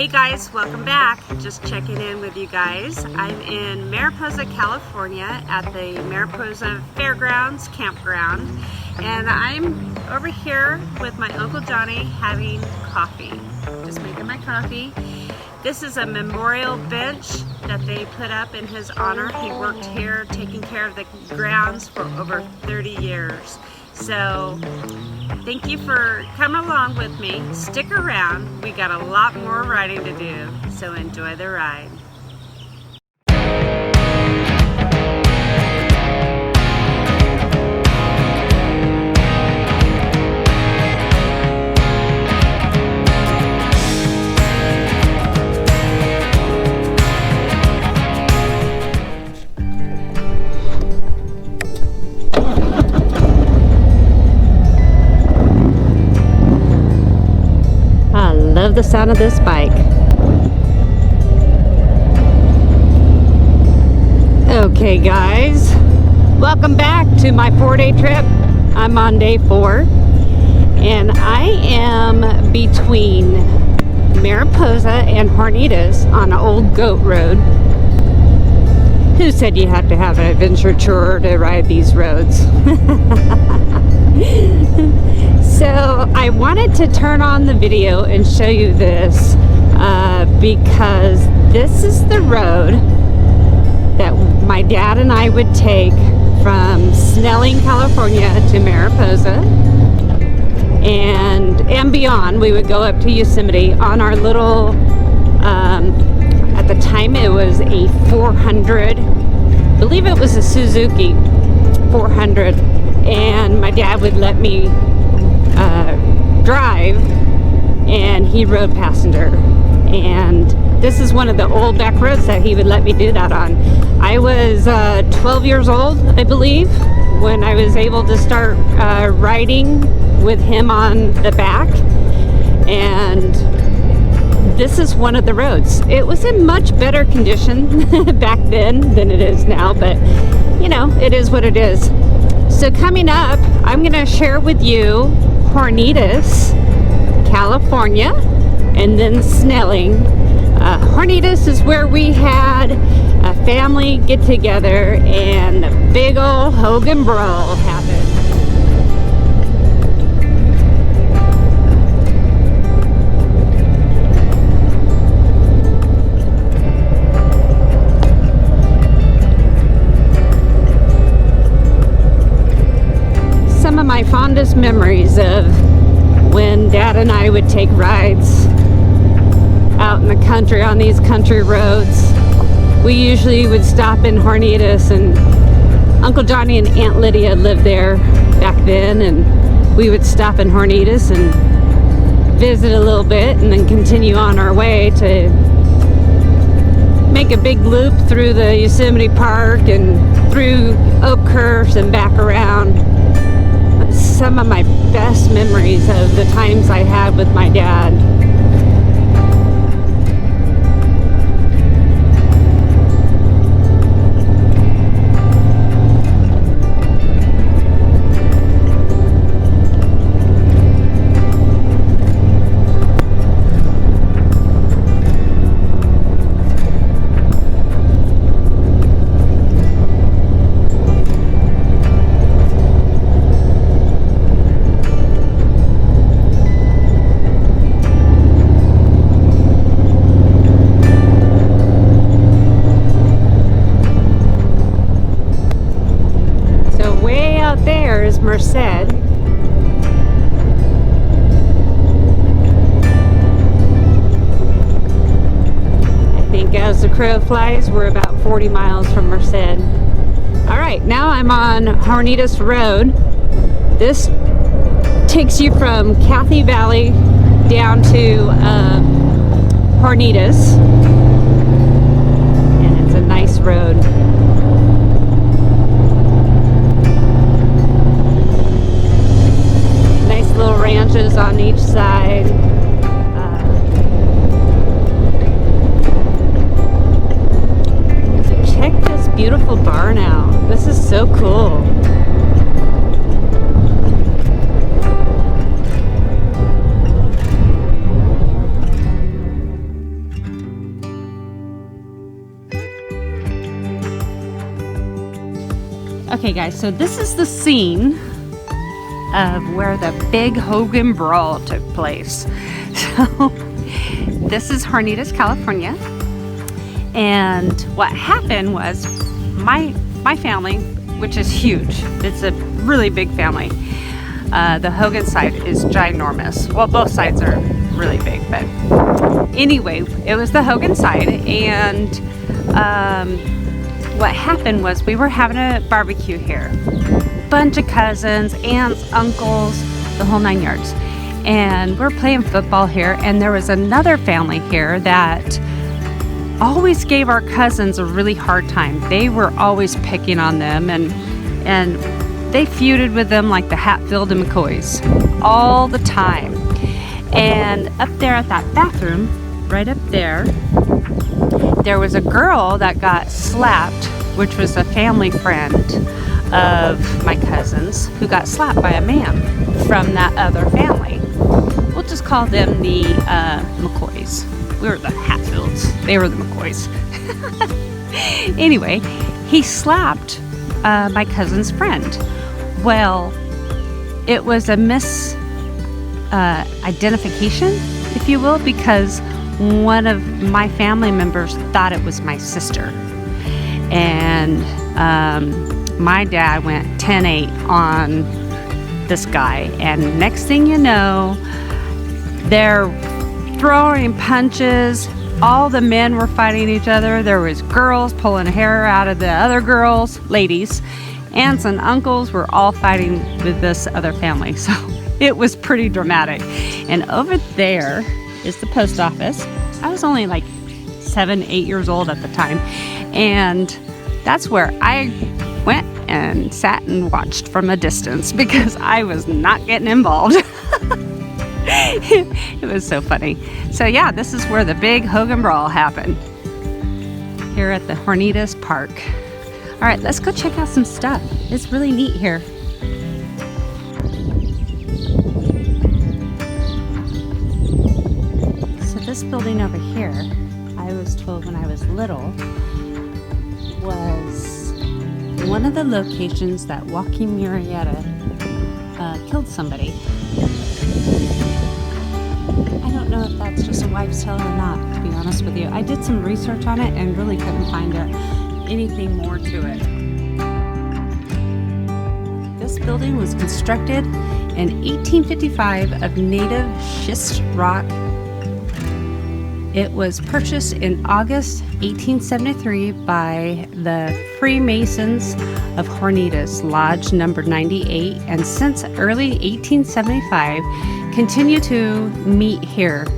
Hey guys, welcome back. Just checking in with you guys. I'm in Mariposa, California at the Mariposa Fairgrounds Campground, and I'm over here with my Uncle Johnny having coffee. Just making my coffee. This is a memorial bench that they put up in his honor. He worked here taking care of the grounds for over 30 years. So thank you for coming along with me. Stick around. We got a lot more riding to do, so enjoy the ride. Love the sound of this bike. Okay guys, welcome back to my 4-day trip. I'm on day 4 and I am between Mariposa and Hornitos on an old goat road. Who said you had to have an adventure tour to ride these roads? So I wanted to turn on the video and show you this because this is the road that my dad and I would take from Snelling, California to Mariposa and beyond. We would go up to Yosemite on our little, at the time it was a 400, I believe it was a Suzuki 400, and my dad would let me drive and he rode passenger, and this is one of the old back roads that he would let me do that on. I was 12 years old, I believe, when I was able to start riding with him on the back, and this is one of the roads. It was in much better condition back then than it is now, but you know, it is what it is. So coming up, I'm going to share with you Hornitos, California, and then Snelling. Hornitos is where we had a family get together and the big old Hogan Brawl happened. Some of my fondest memories of when Dad and I would take rides out in the country on these country roads. We usually would stop in Hornitos, and Uncle Johnny and Aunt Lydia lived there back then, and we would stop in Hornitos and visit a little bit and then continue on our way to make a big loop through the Yosemite Park and through Oakhurst and back around. Some of my best memories of the times I had with my dad. There is Merced. I think as the crow flies, we're about 40 miles from Merced. Alright, now I'm on Hornitos Road. This takes you from Cathy Valley down to Hornitos, and it's a nice road. Little ranches on each side. Check this beautiful barn out. This is so cool. Okay guys, so this is the scene of where the big Hogan Brawl took place. So this is Hornitos, California. And what happened was my family, which is huge, it's a really big family. The Hogan side is ginormous. Well, both sides are really big, but anyway, it was the Hogan side. And what happened was we were having a barbecue here. Bunch of cousins, aunts, uncles, the whole 9 yards. And we're playing football here, and there was another family here that always gave our cousins a really hard time. They were always picking on them, and they feuded with them like the Hatfield and McCoys all the time. And up there at that bathroom, right up there, there was a girl that got slapped, which was a family friend of my cousins, who got slapped by a man from that other family. We'll just call them the McCoys. We were the Hatfields. They were the McCoys. Anyway, he slapped my cousin's friend. Well, it was a misidentification, if you will, because one of my family members thought it was my sister. And my dad went 10-8 on this guy. And next thing you know, they're throwing punches. All the men were fighting each other. There was girls pulling hair out of the other girls, ladies. Aunts and uncles were all fighting with this other family. So it was pretty dramatic. And over there is the post office. I was only like 7, 8 years old at the time. And that's where I went and sat and watched from a distance because I was not getting involved. It was so funny. So yeah, this is where the big Hogan Brawl happened, here at the Hornitos Park. All right, let's go check out some stuff. It's really neat here. So this building over here, I was told when I was little, was one of the locations that Joaquin Murrieta killed somebody. I don't know if that's just a wives' tale or not, to be honest with you. I did some research on it and really couldn't find anything more to it. This building was constructed in 1855 of native schist rock. It was purchased in August 1873 by the Freemasons of Hornitos, Lodge number 98, and since early 1875 continue to meet here.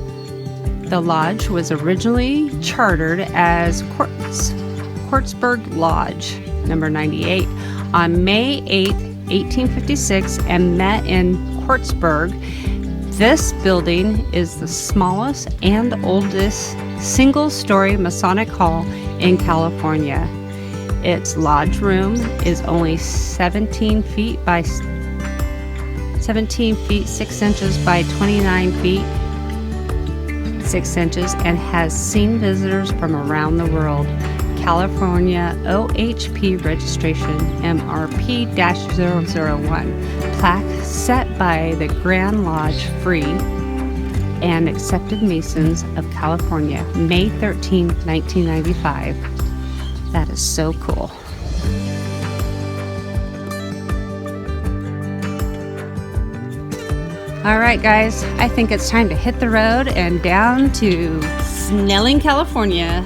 The lodge was originally chartered as Quartzburg Lodge number 98 on May 8, 1856 and met in Quartzburg. This building is the smallest and oldest single-story Masonic hall in California. Its lodge room is only 17 feet 6 inches by 29 feet 6 inches and has seen visitors from around the world. California OHP registration MRP-001 plaque set by the Grand Lodge Free and Accepted Masons of California, May 13, 1995. That is so cool. All right, guys, I think it's time to hit the road and down to Snelling, California